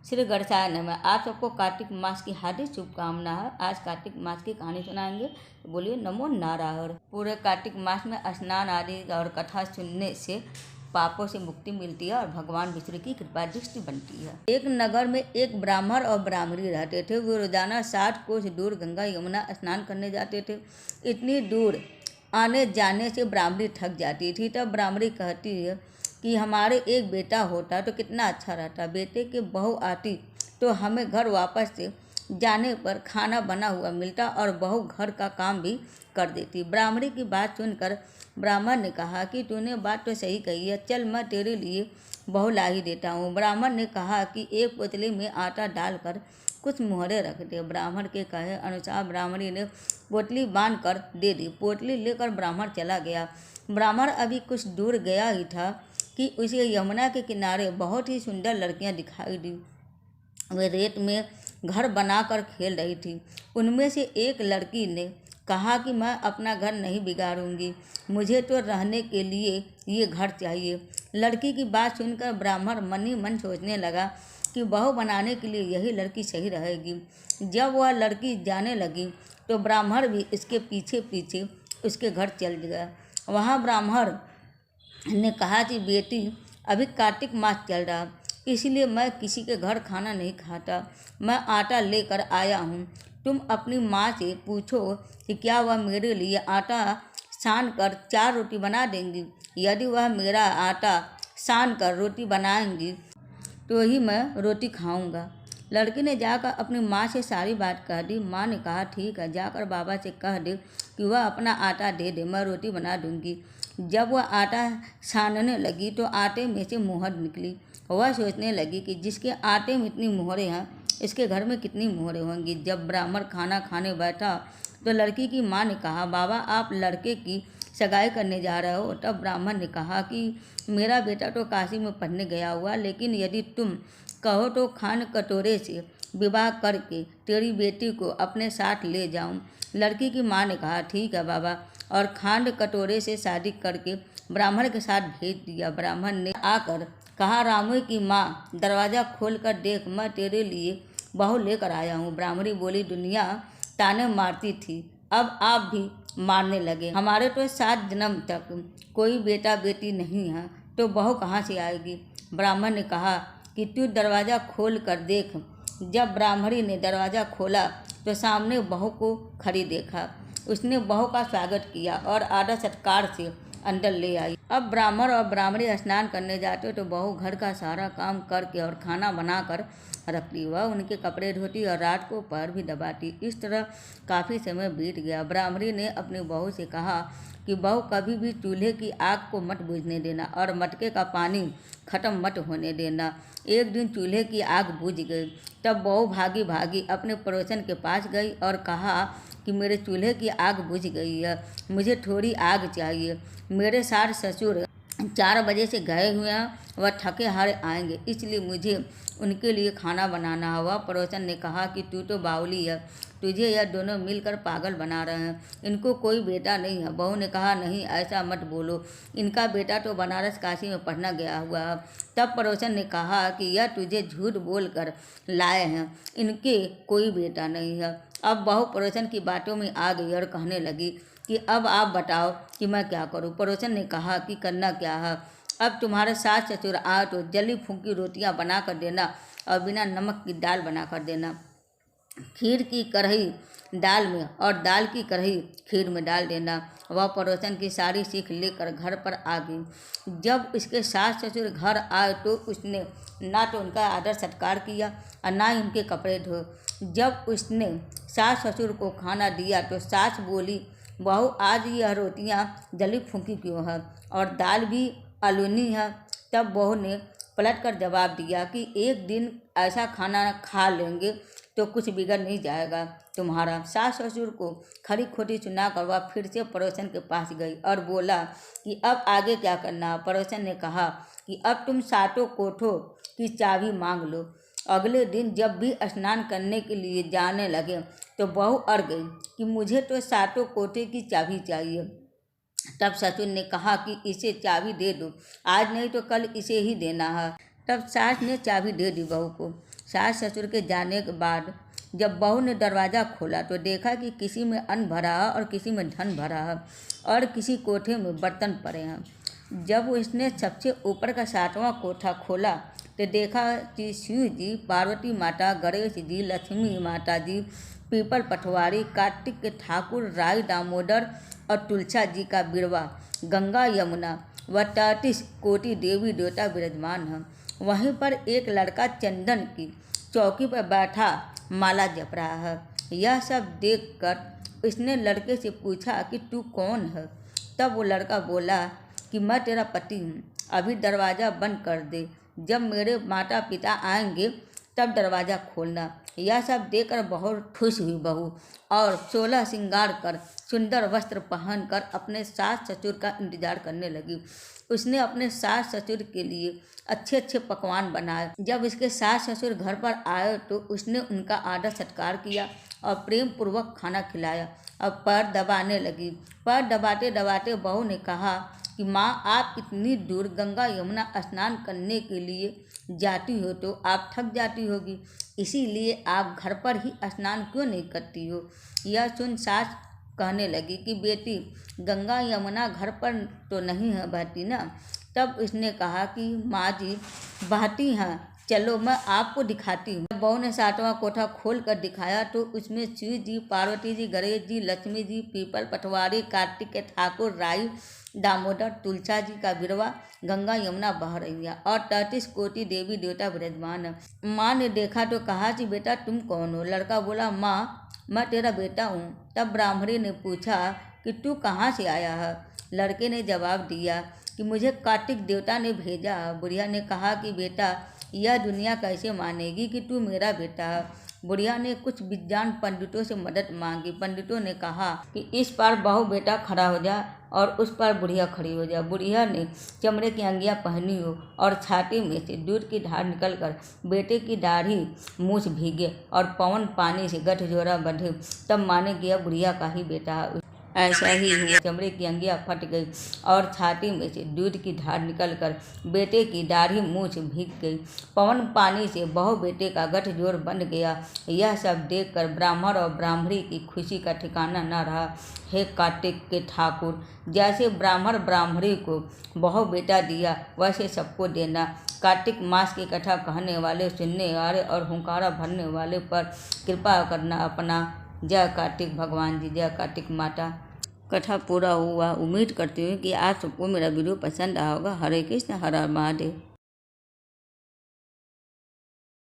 श्री गणेशाय नमः। आप सबको कार्तिक मास की हार्दिक शुभकामना है। आज कार्तिक मास की कहानी सुनाएंगे, तो बोलिए नमो नारायण। पूरे कार्तिक मास में स्नान आदि और कथा सुनने से पापों से मुक्ति मिलती है और भगवान विष्णु की कृपा दृष्टि बनती है। एक नगर में एक ब्राह्मण और ब्राह्मणी रहते थे। वे रोजाना 60 कोस दूर गंगा यमुना स्नान करने जाते थे। इतनी दूर आने जाने से ब्राह्मणी थक जाती थी। तब ब्राह्मणी कहती है कि हमारे एक बेटा होता तो कितना अच्छा रहता। बेटे की बहू आती तो हमें घर वापस से जाने पर खाना बना हुआ मिलता और बहू घर का काम भी कर देती। ब्राह्मणी की बात सुनकर ब्राह्मण ने कहा कि तूने बात तो सही कही है, चल मैं तेरे लिए बहू ला ही देता हूँ। ब्राह्मण ने कहा कि एक पोतली में आटा डालकर कुछ मोहरे रख दे। ब्राह्मण के कहे अनुसार ब्राह्मणी ने पोतली बांध कर दे दी। पोतली लेकर ब्राह्मण चला गया। ब्राह्मण अभी कुछ दूर गया ही था कि उसे यमुना के किनारे बहुत ही सुंदर लड़कियां दिखाई दी। वे रेत में घर बनाकर खेल रही थी। उनमें से एक लड़की ने कहा कि मैं अपना घर नहीं बिगाड़ूंगी, मुझे तो रहने के लिए ये घर चाहिए। लड़की की बात सुनकर ब्राह्मण मन ही मन सोचने लगा कि बहू बनाने के लिए यही लड़की सही रहेगी। जब वह लड़की जाने लगी तो ब्राह्मण भी इसके पीछे पीछे उसके घर चल गया। वहाँ ब्राह्मण ने कहा कि बेटी, अभी कार्तिक मास चल रहा, इसलिए मैं किसी के घर खाना नहीं खाता। मैं आटा लेकर आया हूँ। तुम अपनी माँ से पूछो कि क्या वह मेरे लिए आटा सान कर 4 रोटी बना देंगी। यदि वह मेरा आटा सान कर रोटी बनाएंगी तो ही मैं रोटी खाऊंगा। लड़की ने जाकर अपनी माँ से सारी बात कह दी। माँ ने कहा ठीक है, जाकर बाबा से कह दे कि वह अपना आटा दे दे, मैं रोटी बना दूंगी। जब वह आटा छानने लगी तो आटे में से मोहर निकली। वह सोचने लगी कि जिसके आटे में इतनी मोहरें हैं, इसके घर में कितनी मोहरें होंगी। जब ब्राह्मण खाना खाने बैठा तो लड़की की माँ ने कहा, बाबा आप लड़के की सगाई करने जा रहे हो। तब ब्राह्मण ने कहा कि मेरा बेटा तो काशी में पढ़ने गया हुआ, लेकिन यदि तुम कहो तो खान कटोरे से विवाह करके तेरी बेटी को अपने साथ ले जाऊं। लड़की की माँ ने कहा ठीक है बाबा, और खांड कटोरे से शादी करके ब्राह्मण के साथ भेज दिया। ब्राह्मण ने आकर कहा, रामू की माँ दरवाज़ा खोल कर देख, मैं तेरे लिए बहू लेकर आया हूँ। ब्राह्मणी बोली, दुनिया ताने मारती थी, अब आप भी मारने लगे। हमारे तो 7 जन्म तक कोई बेटा बेटी नहीं है, तो बहू कहाँ से आएगी। ब्राह्मण ने कहा कि तू दरवाज़ा खोल कर देख। जब ब्राह्मणी ने दरवाज़ा खोला तो सामने बहू को खड़ी देखा। उसने बहू का स्वागत किया और आदर सत्कार से अंदर ले आई। अब ब्राह्मण और ब्राह्मणी स्नान करने जाते तो बहू घर का सारा काम करके और खाना बनाकर रखती। वह उनके कपड़े धोती और रात को पैर भी दबाती। इस तरह काफ़ी समय बीत गया। ब्राह्मणी ने अपनी बहू से कहा कि बहू, कभी भी चूल्हे की आग को मत बुझने देना और मटके का पानी खत्म मत होने देना। एक दिन चूल्हे की आग बुझ गई। तब बहू भागी भागी अपने पड़ोसन के पास गई और कहा कि मेरे चूल्हे की आग बुझ गई है, मुझे थोड़ी आग चाहिए। मेरे सास ससुर 4 बजे से गए हुए हैं, वह थके हारे आएंगे, इसलिए मुझे उनके लिए खाना बनाना है। वह पड़ोसन ने कहा कि तू तो बावली है, तुझे यह दोनों मिलकर पागल बना रहे हैं, इनको कोई बेटा नहीं है। बहू ने कहा, नहीं ऐसा मत बोलो, इनका बेटा तो बनारस काशी में पढ़ना गया हुआ है। तब पड़ोसन ने कहा कि यह तुझे झूठ बोल कर लाए हैं, इनके कोई बेटा नहीं है। अब बहू पड़ोसन की बातों में आ गई और कहने लगी कि अब आप बताओ कि मैं क्या करूं। पड़ोसन ने कहा कि करना क्या है, अब तुम्हारे सास ससुर आए तो जली फूंकी रोटियां बना कर देना और बिना नमक की दाल बना कर देना। खीर की कढ़ाई दाल में और दाल की कढ़ाई खीर में डाल देना। वह पड़ोसन की सारी सीख लेकर घर पर आ गई। जब उसके सास ससुर घर आए तो उसने ना तो उनका आदर सत्कार किया और ना ही उनके कपड़े धोए। जब उसने सास ससुर को खाना दिया तो सास बोली, बहू आज यह रोटियां जली फूंकी क्यों है और दाल भी अलूनी है। तब बहू ने पलट कर जवाब दिया कि एक दिन ऐसा खाना खा लेंगे तो कुछ बिगड़ नहीं जाएगा तुम्हारा। सास ससुर को खरी खोटी सुनाकर वह फिर से पड़ोसन के पास गई और बोला कि अब आगे क्या करना। पड़ोसन ने कहा कि अब तुम 7 कोठों की चाबी मांग लो। अगले दिन जब भी स्नान करने के लिए जाने लगे तो बहू अड़ गई कि मुझे तो 7 कोठे की चाबी चाहिए। तब ससुर ने कहा कि इसे चाबी दे दो, आज नहीं तो कल इसे ही देना है। तब सास ने चाबी दे दी बहू को। सास ससुर के जाने के बाद जब बहू ने दरवाज़ा खोला तो देखा कि किसी में अन्न भरा है और किसी में धन भरा है और किसी कोठे में बर्तन पड़े हैं। जब उसने सबसे ऊपर का 7वां कोठा खोला तो देखा कि शिव जी, पार्वती माता, गणेश जी, लक्ष्मी माता जी, पीपल पटवारी, कार्तिक के ठाकुर, राई दामोदर और तुलसा जी का बिरवा, गंगा यमुना व 33 कोटि देवी देवता विराजमान हैं। वहीं पर एक लड़का चंदन की चौकी पर बैठा माला जप रहा है। यह सब देखकर उसने लड़के से पूछा कि तू कौन है। तब वो लड़का बोला कि मैं तेरा पति हूँ, अभी दरवाज़ा बंद कर दे, जब मेरे माता पिता आएंगे तब दरवाज़ा खोलना। यह सब देखकर बहुत खुश हुई बहू और 16 श्रृंगार कर सुंदर वस्त्र पहनकर अपने सास ससुर का इंतजार करने लगी। उसने अपने सास ससुर के लिए अच्छे अच्छे पकवान बनाए। जब उसके सास ससुर घर पर आए तो उसने उनका आदर सत्कार किया और प्रेम पूर्वक खाना खिलाया और पैर दबाने लगी। पैर दबाते दबाते बहू ने कहा कि माँ, आप इतनी दूर गंगा यमुना स्नान करने के लिए जाती हो तो आप थक जाती होगी, इसीलिए आप घर पर ही स्नान क्यों नहीं करती हो। यह सुन सास कहने लगी कि बेटी, गंगा यमुना घर पर तो नहीं है बहती ना। तब उसने कहा कि माँ जी, बहती हैं, चलो मैं आपको दिखाती हूँ। बहू ने 7वां कोठा खोल कर दिखाया तो उसमें शिव जी, पार्वती जी, गणेश जी, लक्ष्मी जी, पीपल पटवारी, कार्तिक के ठाकुर, राई दामोदर, तुलसा जी का बिरवा, गंगा यमुना बह रही है और 33 कोटि देवी देवता विराजमान है। माँ ने देखा तो कहा कि बेटा तुम कौन हो। लड़का बोला, माँ, मैं तेरा बेटा हूँ। तब ब्राह्मणी ने पूछा कि तू कहाँ से आया है। लड़के ने जवाब दिया कि मुझे कार्तिक देवता ने भेजा। बुढ़िया ने कहा कि बेटा, यह दुनिया कैसे मानेगी कि तू मेरा बेटा है। बुढ़िया ने कुछ विद्वान पंडितों से मदद मांगी। पंडितों ने कहा कि इस पार बहू बेटा खड़ा हो जा और उस पर बुढ़िया खड़ी हो जा। बुढ़िया ने चमड़े की अंगियां पहनी हो और छाती में से दूध की धार निकलकर बेटे की दाढ़ी मूछ भीगे और पवन पानी से गठजोड़ा बंधे, तब माने कि यह बुढ़िया का ही बेटा है। ऐसा ही हुआ। चमड़े की अंगियां फट गई और छाती में से दूध की धार निकलकर बेटे की दाढ़ी मूछ भीग गई। पवन पानी से बहू बेटे का गठजोड़ बन गया। यह सब देखकर ब्राह्मण और ब्राह्मणी की खुशी का ठिकाना न रहा। हे कार्तिक के ठाकुर, जैसे ब्राह्मण ब्राह्मणी को बहू बेटा दिया वैसे सबको देना। कार्तिक मास की कथा कहने वाले, सुनने वाले और हुंकारा भरने वाले पर कृपा करना अपना। जय कार्तिक भगवान जी, जय कार्तिक माता। कथा पूरा हुआ। उम्मीद करती हूँ कि आप सबको मेरा वीडियो पसंद आया होगा। हरे कृष्ण, हर हर महादेव।